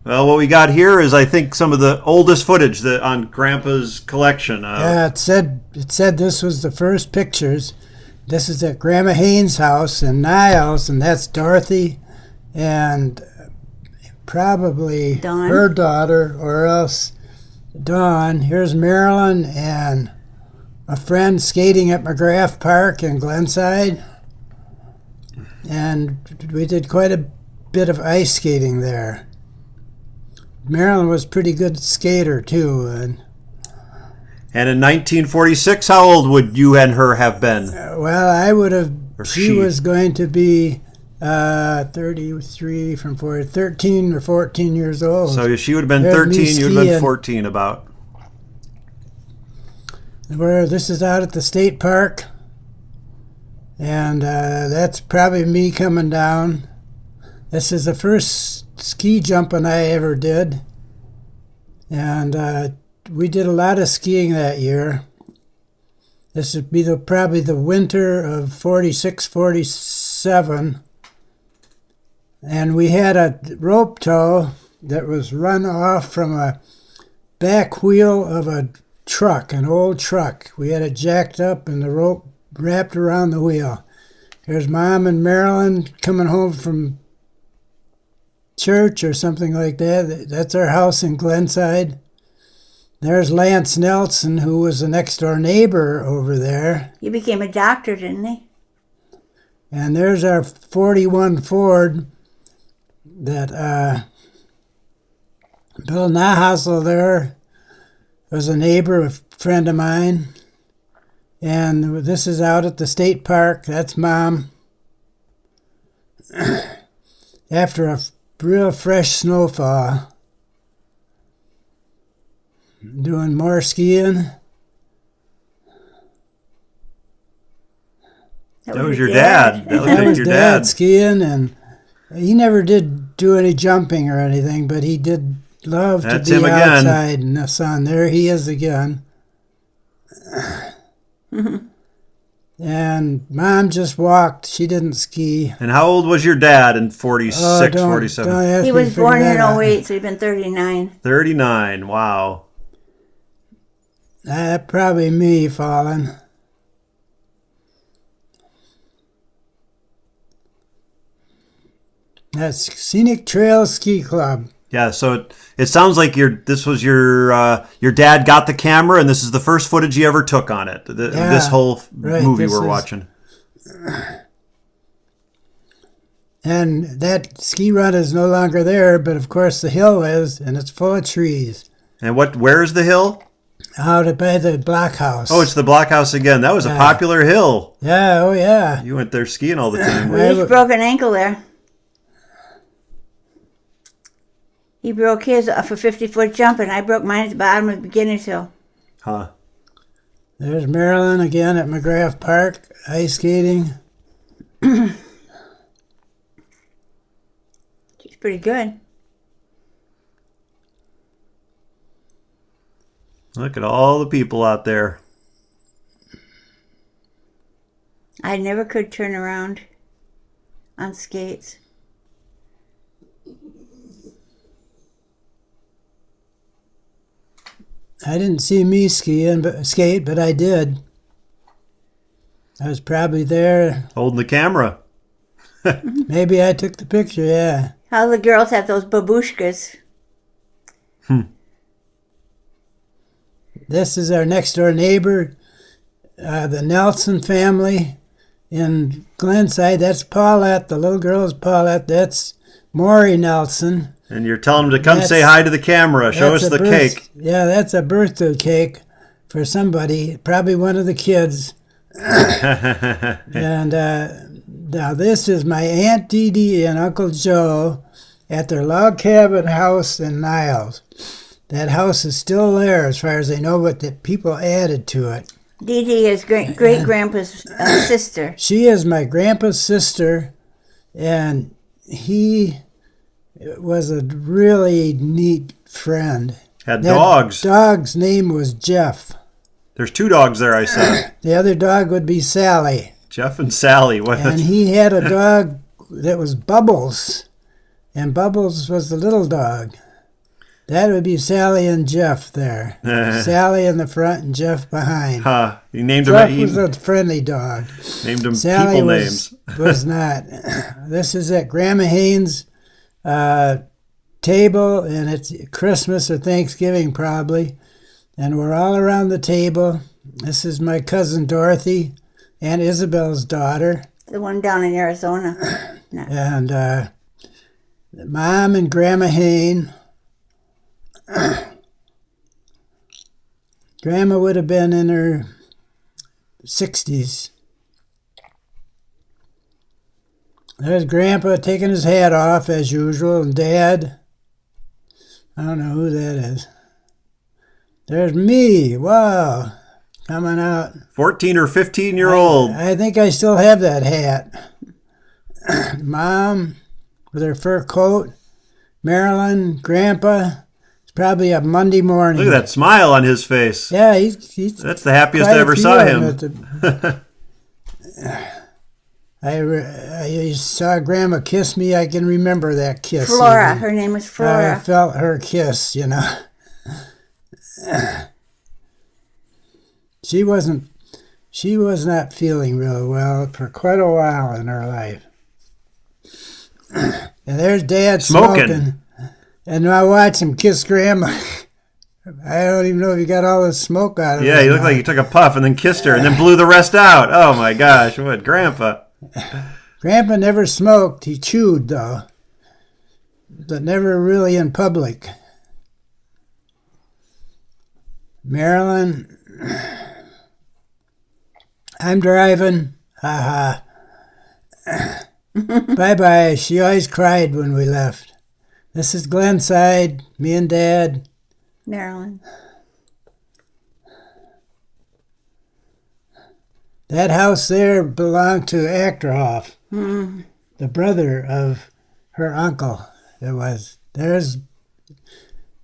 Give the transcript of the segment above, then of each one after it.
Well, what we got here is, I think, some of the oldest footage that on Grandpa's collection. Yeah, it said this was the first pictures. This is at Grandma Hain's house in Niles, and that's Dorothy and probably Dawn. her daughter, or else Dawn. Here's Marilyn and a friend skating at McGrath Park in Glenside. And we did quite a bit of ice skating there. Marilyn was a pretty good skater, too. And in 1946, how old would you and her have been? well, I would have... Or She was going to be 33 from 40, 13 or 14 years old. So she would have been There's me 13, you would have been skiing. 14 about. This is out at the state park. And that's probably me coming down. This is the first ski jumping I ever did. And we did a lot of skiing that year. This would be probably the winter of 46, 47. And we had a rope tow that was run off from a back wheel of a truck, an old truck. We had it jacked up and the rope wrapped around the wheel. There's Mom and Marilyn coming home from church or something like that. That's our house in Glenside. There's Lance Nelson, who was the next door neighbor over there. He became a doctor, didn't he? And there's our 41 Ford that Bill Nahasel there was a neighbor, a friend of mine. And this is out at the state park. That's Mom. After a real fresh snowfall. Doing more skiing. That was your dad. That looked That like was your Dad dad. skiing, and he never did do any jumping or anything, but he did love That's to him be again. outside in the sun. There he is again. And Mom just walked. She didn't ski. And how old was your dad in 46, 47? Don't ask He me to was born figure in that out. 08, so he'd been 39. 39, wow. Probably me falling. That's Scenic Trail Ski Club. Yeah, so it sounds like this was your dad got the camera, and this is the first footage he ever took on it. This whole right, movie this we're is- watching. And that ski run is no longer there, but of course the hill is, and it's full of trees. And where is the hill? Out by the blockhouse. Oh, it's the blockhouse again. That was a popular hill. Yeah, oh yeah. You went there skiing all the time. We each broke an ankle there. He broke his off a 50-foot jump, and I broke mine at the bottom of the beginner's hill. Huh. There's Marilyn again at McGrath Park, ice skating. She's pretty good. Look at all the people out there. I never could turn around on skates. I didn't see me skate, but I did. I was probably there. Holding the camera. Maybe I took the picture, yeah. How the girls have those babushkas. This is our next door neighbor, the Nelson family in Glenside. That's Paulette, the little girl's Paulette. That's Maury Nelson. And you're telling them to come say hi to the camera. Show us the cake. Yeah, that's a birthday cake for somebody, probably one of the kids. And now this is my Aunt Dee Dee and Uncle Joe at their log cabin house in Niles. That house is still there as far as I know, but the people added to it. Dee Dee is great-grandpa's sister. She is my grandpa's sister, and he was a really neat friend. Had That dogs. dog's name was Jeff. There's 2 dogs there, I saw. The other dog would be Sally. Jeff and Sally. What? And he had a dog that was Bubbles. And Bubbles was the little dog. That would be Sally and Jeff there. Sally in the front and Jeff behind. He named Jeff him. was a friendly dog. Named him Sally people was, names. was not. This is at Grandma Hain's table, and it's Christmas or Thanksgiving probably. And we're all around the table. This is my cousin Dorothy, Aunt Isabel's daughter. The one down in Arizona. No. And Mom and Grandma Hain. Grandma would have been in her 60s. There's Grandpa taking his hat off as usual, and Dad. I don't know who that is. There's me. Wow. Coming out. 14 or 15-year-old. I think I still have that hat. Mom with her fur coat. Marilyn, Grandpa. It's probably a Monday morning. Look at that smile on his face. Yeah, he's That's the happiest quite I ever saw him. I saw Grandma kiss me. I can remember that kiss. Flora. Even. Her name was Flora. I felt her kiss, you know. She was not feeling real well for quite a while in her life. And there's Dad smoking. And I watch him kiss Grandma. I don't even know if he got all the smoke out of it. Yeah, he looked like he took a puff and then kissed her and then blew the rest out. Oh my gosh, what Grandpa. Grandpa never smoked. He chewed, though. But never really in public. Marilyn, I'm driving. Ha ha. Bye-bye. She always cried when we left. This is Glenside, me and Dad. Marilyn. That house there belonged to Achterhoff, the brother of her uncle. There was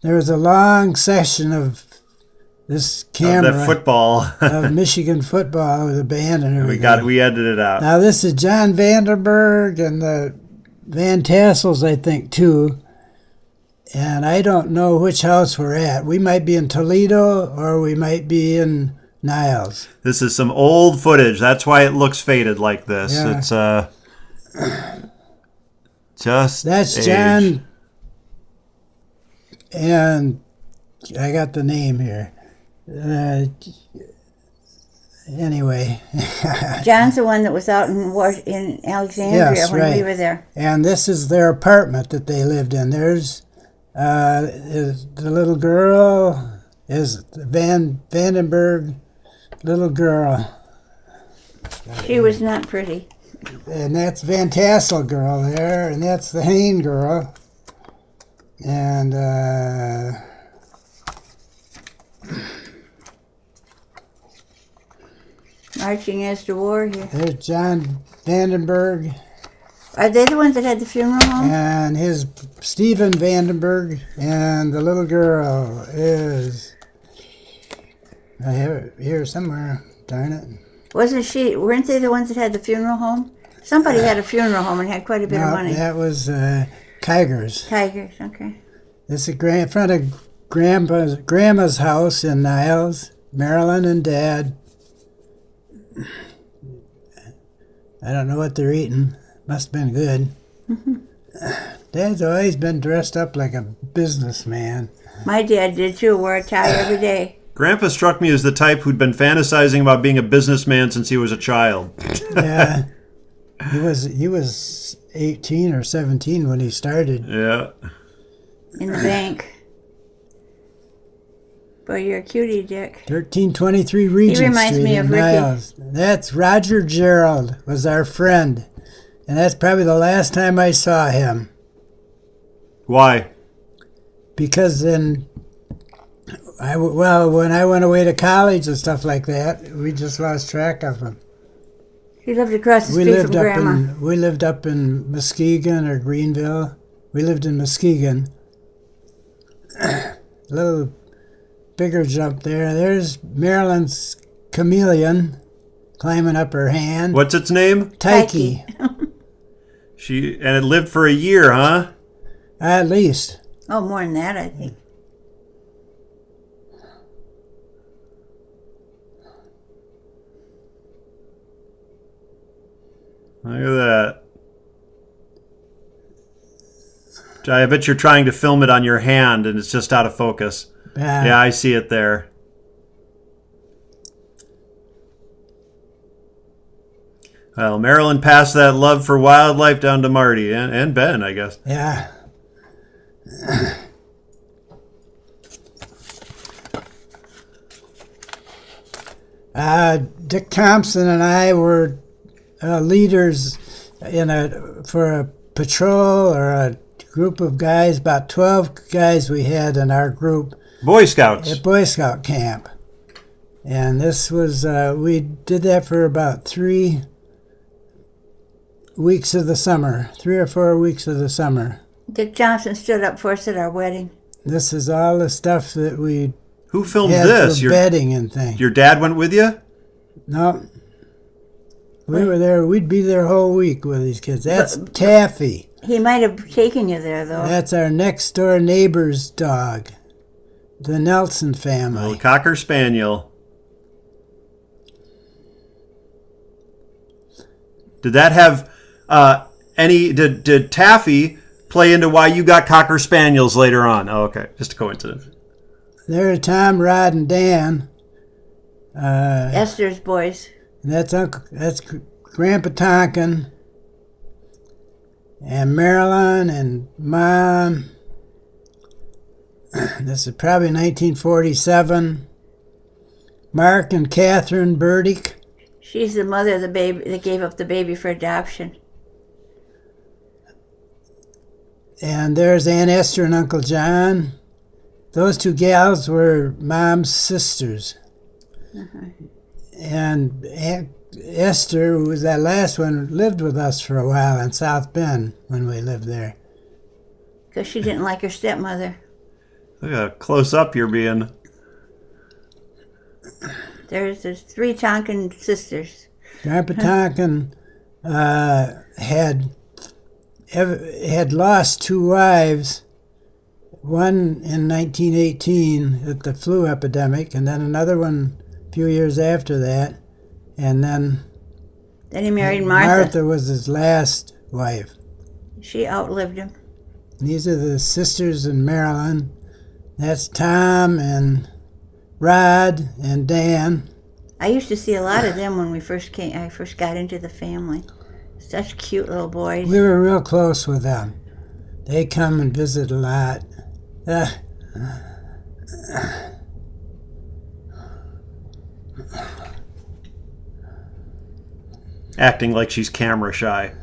a long session of this camera That football. of Michigan football with a band and everything. we edited it out. Now this is John Vandenberg and the Van Tassels, I think, too. And I don't know which house we're at. We might be in Toledo or we might be in Niles. This is some old footage. That's why it looks faded like this. Yeah. It's just That's age. John, and I got the name here. Anyway. John's the one that was out in Alexandria Yes, when right. we were there. And this is their apartment that they lived in. There's the little girl, is Vandenberg little girl. She was not pretty. And that's Van Tassel girl there, and that's the Hain girl. And Marching as to war here. there's John Vandenberg Are they the ones that had the funeral home? and his Stephen Vandenberg, and the little girl is, I have it here somewhere, darn it. Weren't they the ones that had the funeral home? Somebody had a funeral home and had quite a bit of No, money. that was Kiger's. Tigers, okay. This is in front of Grandma's house in Niles, Marilyn and Dad. I don't know what they're eating. Must have been good. Dad's always been dressed up like a businessman. My dad did too, wore a tie every day. Grandpa struck me as the type who'd been fantasizing about being a businessman since he was a child. Yeah, he was 18 or 17 when he started. Yeah. In the bank. Boy, you're a cutie, Dick. 1323 Regent reminds Street me in of Ricky. Niles. That's Roger Gerald, was our friend. And that's probably the last time I saw him. Why? Because then, when I went away to college and stuff like that, we just lost track of him. He lived across the street from Grandma. We lived up in Muskegon or Greenville. We lived in Muskegon. A little bigger jump there. There's Marilyn's chameleon climbing up her hand. What's its name? Tyke. And it lived for a year, huh? At least. Oh, more than that, I think. Look at that. I bet you're trying to film it on your hand and it's just out of focus. Yeah, I see it there. Well, Marilyn passed that love for wildlife down to Marty and Ben, I guess. Yeah. Dick Thompson and I were leaders for a patrol or a group of guys, about 12 guys we had in our group. Boy Scouts. At Boy Scout camp. And this was, we did that for about 3 weeks of the summer, 3 or 4 weeks of the summer. Dick Johnson stood up for us at our wedding. This is all the stuff that we Who filmed had this? for bedding and things. Your dad went with you? No. We were there, we'd be there a whole week with these kids. That's Taffy. He might have taken you there, though. That's our next door neighbor's dog. The Nelson family. Little Cocker Spaniel. Did that have did Taffy play into why you got Cocker Spaniels later on? Oh, okay. Just a coincidence. There's Tom, Rod, and Dan. Esther's boys. And that's Grandpa Tonkin. And Marilyn and Mom. This is probably 1947. Mark and Catherine Burdick. She's the mother of the baby that gave up the baby for adoption. And there's Aunt Esther and Uncle John. Those 2 gals were Mom's sisters. And Aunt Esther, who was that last one, lived with us for a while in South Bend when we lived there. Because she didn't like her stepmother. Look how close up you're being. There's 3 Tonkin sisters. Grandpa Tonkin had lost 2 wives, one in 1918 at the flu epidemic, and then another one a few years after that, and then he married Martha. Martha was his last wife. She outlived him. These are the sisters in Maryland. That's Tom and Rod and Dan. I used to see a lot of them when I first got into the family. Such cute little boys. We were real close with them. They come and visit a lot. Acting like she's camera shy.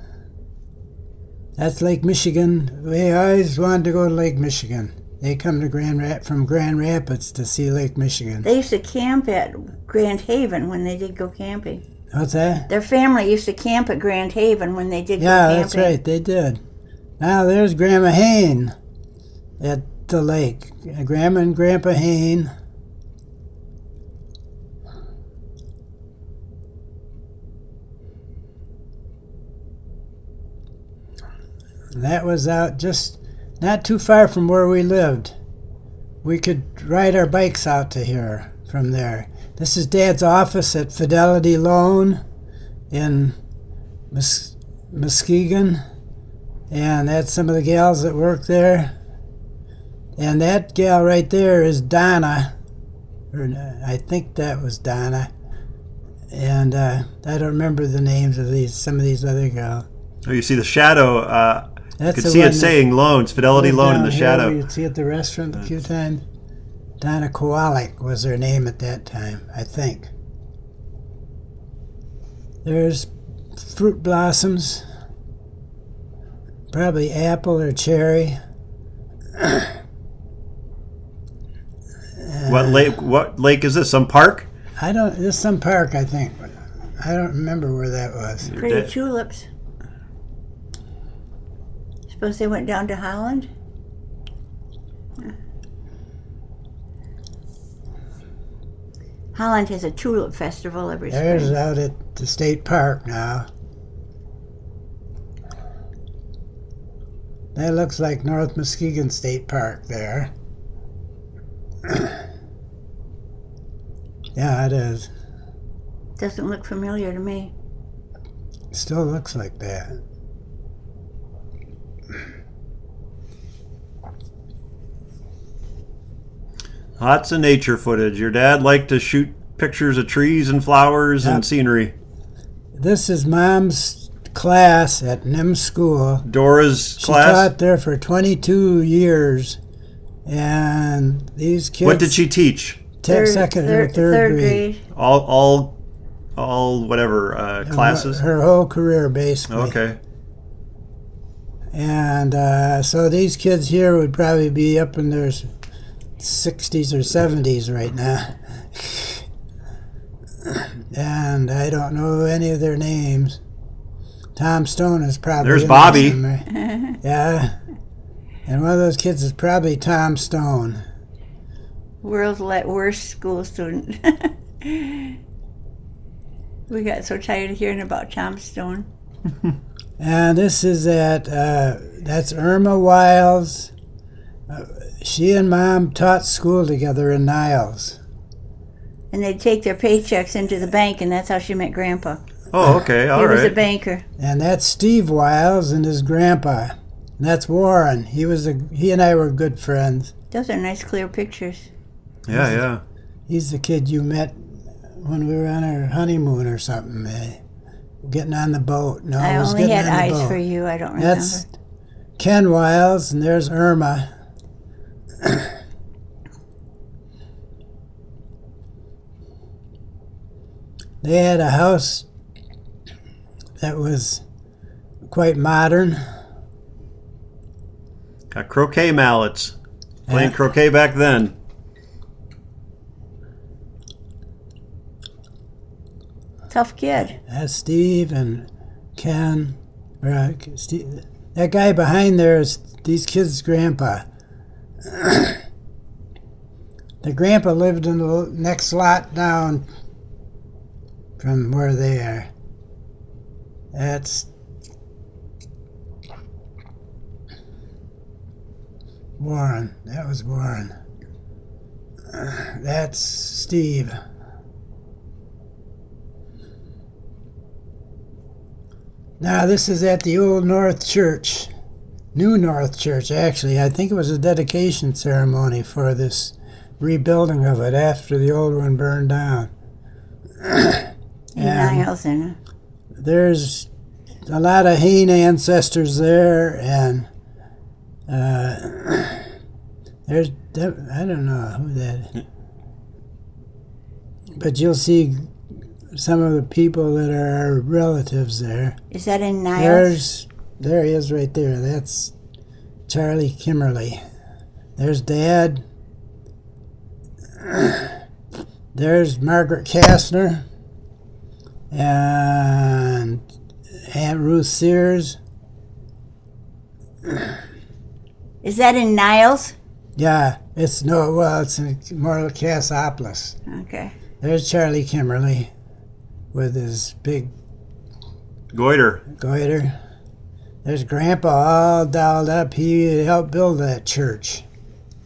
That's Lake Michigan. We always wanted to go to Lake Michigan. They come to from Grand Rapids to see Lake Michigan. They used to camp at Grand Haven when they did go camping. What's that? Their family used to camp at Grand Haven when they did go camping. Yeah, that's right. They did. Now there's Grandma Hain at the lake. Grandma and Grandpa Hain. That was out just not too far from where we lived. We could ride our bikes out to here from there. This is Dad's office at Fidelity Loan in Muskegon. And that's some of the gals that work there. And that gal right there is Donna. Or I think that was Donna. And I don't remember the names of some of these other gals. Oh, you see the shadow. You That's could see it saying loans, Fidelity Loan in the shadow. You'd see at the restaurant a few times. Donna Kowalik was her name at that time, I think. There's fruit blossoms. Probably apple or cherry. What lake is this? Some park? This is some park, I think. I don't remember where that was. Pretty tulips. Suppose they went down to Holland? Holland has a tulip festival every spring. There's out at the state park now. That looks like North Muskegon State Park there. Yeah, it is. Doesn't look familiar to me. Still looks like that. Lots of nature footage. Your dad liked to shoot pictures of trees and flowers Yep. and scenery. This is Mom's class at NIM School. Dora's She class. taught there for 22 years. And these kids... What did she teach? Second or third grade. All whatever classes. Her whole career, basically. Okay. And so these kids here would probably be up in their 60s or 70s right now. And I don't know any of their names. Tom Stone is probably... There's in Bobby. there somewhere. Yeah. And one of those kids is probably Tom Stone. World's worst school student. We got so tired of hearing about Tom Stone. And this is that's Irma Wiles. She and Mom taught school together in Niles. And they'd take their paychecks into the bank, and that's how she met Grandpa. Oh, okay. All He right. was a banker. And that's Steve Wiles and his grandpa. And that's Warren. He and I were good friends. Those are nice, clear pictures. Yeah. He's the kid you met when we were on our honeymoon or something. Getting on the boat. No, I it was only getting had on the eyes boat. for you. I don't remember. That's Ken Wiles, and there's Irma. They had a house that was quite modern. Got croquet mallets. Playing Yeah. croquet back then. Tough kid. That's Steve and Ken. Steve, that guy behind there is these kids' grandpa. The grandpa lived in the next lot down from where they are. That's Warren. That was Warren. That's Steve. Now this is at the Old North Church. New North Church, actually. I think it was a dedication ceremony for this rebuilding of it after the old one burned down. In Niles, and There's a lot of Hain ancestors there, and there's I don't know who that is. But you'll see some of the people that are our relatives there. is that in Niles? There he is right there. That's Charlie Kimmerly. There's Dad. There's Margaret Kastner. And Aunt Ruth Sears. Is that in Niles? Yeah, it's in more Cassopolis. Okay. There's Charlie Kimmerly with his big Goiter. goiter. There's Grandpa all dolled up. He helped build that church.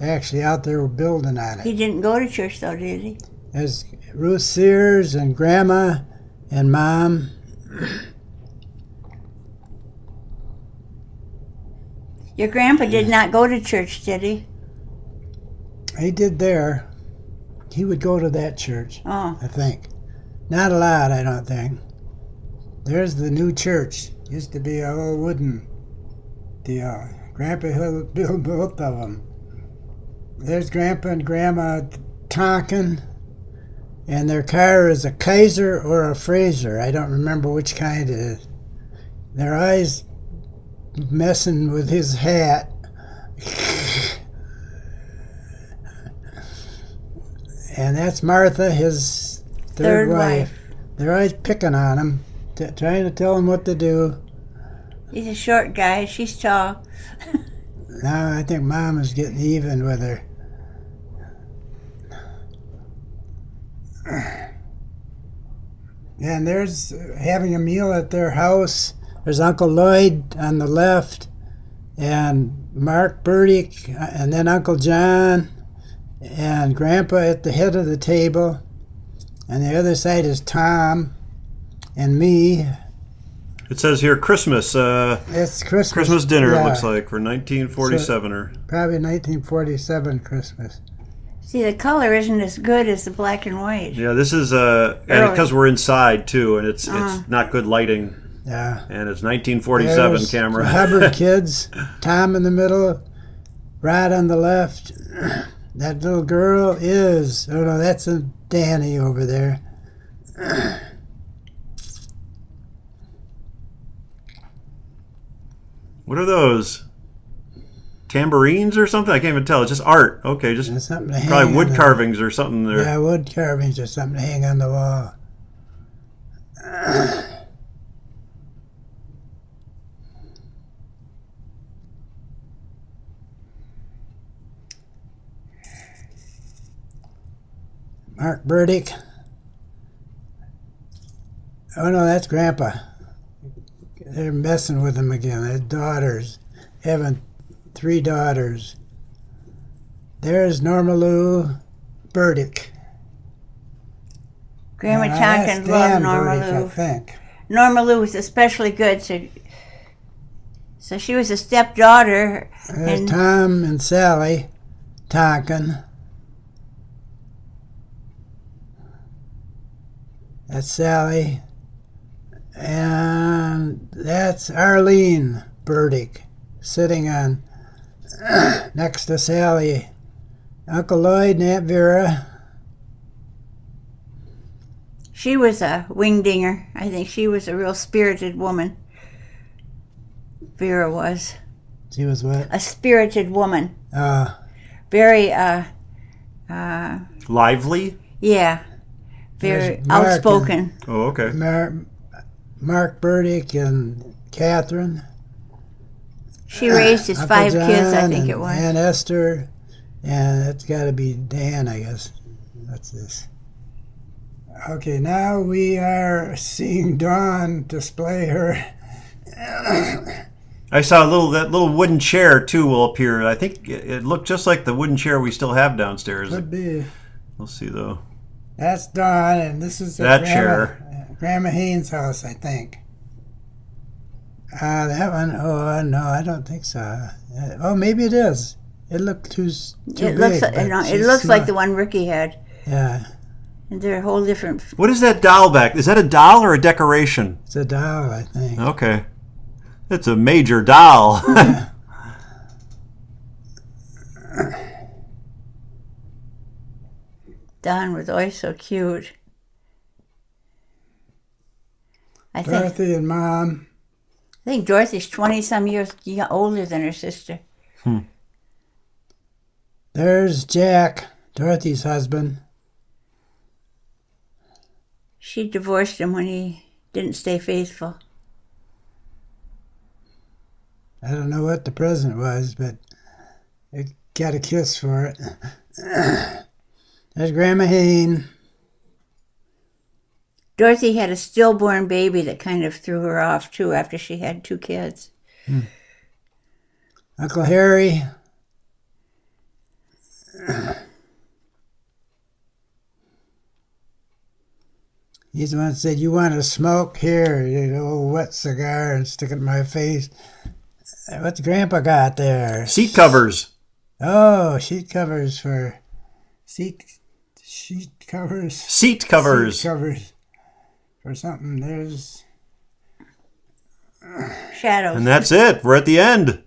Actually, out there building on He it. didn't go to church, though, did he? There's Ruth Sears and Grandma and Mom. Your grandpa did not go to church, did he? He did there. He would go to that church, Oh. I think. Not a lot, I don't think. There's the new church. Used to be a old wooden deal. Grandpa built both of them. There's Grandpa and Grandma Tonkin, and their car is a Kaiser or a Fraser. I don't remember which kind it is. Their eyes messing with his hat. And that's Martha, his third wife. They're always picking on him, trying to tell him what to do. He's a short guy. She's tall. Now I think Mom is getting even with her. And there's having a meal at their house. There's Uncle Lloyd on the left, and Mark Burdick, and then Uncle John, and Grandpa at the head of the table. And the other side is Tom and me. It says here Christmas. It's Christmas. Christmas dinner, yeah. it looks like, for 1947. Or Probably 1947 Christmas. See, the color isn't as good as the black and white. yeah, this is and because we're inside too, and it's not good lighting, Yeah. and it's 1947 There's camera. the Hubbard kids. Tom in the middle, Rod on the left. That little girl is. Oh no, that's a Danny over there. What are those? Tambourines or something? I can't even tell. It's just art. Okay, just There's something to hang probably wood on carvings or something there. Yeah, wood carvings or something to hang on the wall. Mark Burdick. Oh no, that's Grandpa. They're messing with him again. Their daughters. Having 3 daughters. There's Norma Lou Burdick. Grandma And Tompkins that's loved Dan Norma Burdick, I Lou. think. Norma Lou was especially good. So she was a stepdaughter. There's And Tom and Sally Tonkin. That's Sally. And that's Arlene Burdick sitting on next to Sally. Uncle Lloyd and Aunt Vera. she was a wingdinger. I think she was a real spirited woman. Vera was. She was what? A spirited woman. Uh, Very, Lively? yeah. Very There's Mark outspoken. Oh, okay. Mark Burdick and Catherine. She raised his Uncle 5 kids, I John think and it was. Aunt Esther. And it's got to be Dan, I guess. What's this? Okay, now we are seeing Dawn display her. I saw that little wooden chair too will appear. I think it looked just like the wooden chair we still have downstairs. Could be. We'll see though. That's Dawn, and this is That chair. Grandma Hain's house, I think. That one. Oh no, I don't think so. Oh, maybe it is. It looked too It big. looks, but it she's looks like smart. the one Ricky had. Yeah, And they're a whole different. What is that doll back? Is that a doll or a decoration? it's a doll, I think. Okay. It's a major doll. Don was always so cute. I Dorothy and Mom. think Dorothy's 20-some years older than her sister. There's Jack, Dorothy's husband. She divorced him when he didn't stay faithful. I don't know what the present was, but it got a kiss for it. There's Grandma Hain. Dorothy had a stillborn baby that kind of threw her off, too, after she had 2 kids. Uncle Harry. He's the one that said, "You want to smoke? Here, you old wet cigar, and stick it in my face." What's Grandpa got there? Seat covers. Oh, sheet covers for seat covers. Seat covers. Seat covers for something. There's Shadows. And that's it. We're at the end.